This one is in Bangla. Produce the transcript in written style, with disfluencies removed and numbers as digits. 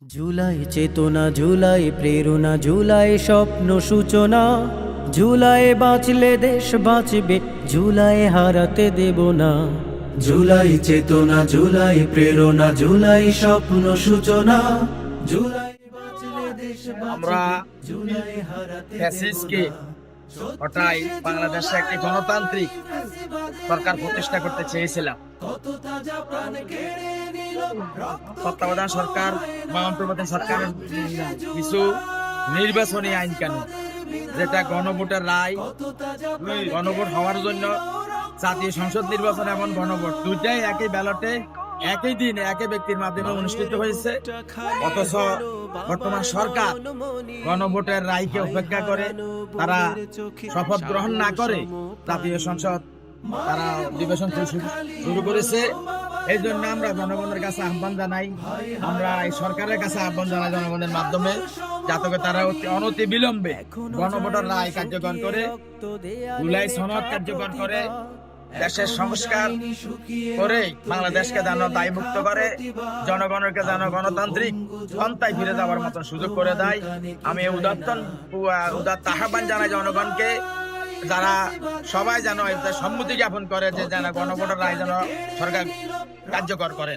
জুলাই চেতনা, জুলাই প্রেরণা, জুলাই স্বপ্ন সূচনা। জুলাই বাঁচলে দেশ বাঁচবে, জুলাই হারাতে দেব না। জুলাই চেতনা, জুলাই প্রেরণা, জুলাই স্বপ্ন সূচনা। জুলাই বাঁচলে দেশ আমরা বাঁচবে, জুলাই হারাতে দেব ফ্যাসিস্টকে না। হটাই বাংলাদেশে একটি গণতান্ত্রিক সরকার প্রতিষ্ঠা করতে চেয়েছিলাম। তত্ত্বাবধান সরকার বা অন্তর্বর্তী সরকারের কিছু নির্বাচনী আইন কানুন, যেটা গণভোটের রায়, গণভোট হওয়ার জন্য জাতীয় সংসদ নির্বাচন এবং গণভোট দুইটাই একই ব্যালটে একই দিন একই ব্যক্তির মাধ্যমে অনুষ্ঠিত হয়েছে। অথচ বর্তমান সরকার গণভোটের রায়কে উপেক্ষা করে তারা শপথ গ্রহণ না করে জাতীয় সংসদ তারা অধিবেশন শুরু করেছে। এই জন্য আমরা জনগণের কাছে আহ্বান জানাই, আমরা এই সরকারের কাছে আহ্বান জানাই জনগণের মাধ্যমে, যাতে তারা অনতি বিলম্বে গণভোটের রায় কার্যকর করে, জুলাই সনদ কার্যকর করে, দেশের সংস্কার করে বাংলাদেশকে যেন দায়মুক্ত করে, জনগণকে যেন গণতান্ত্রিক পন্থায় ফিরে যাওয়ার মতন সুযোগ করে দেয়। আমি উদাত্ত আহ্বান জানাই জনগণকে, যারা সবাই যেন সম্মতি জ্ঞাপন করে যে যেন গণভোটের রায় যেন সরকার কার্যকর করে।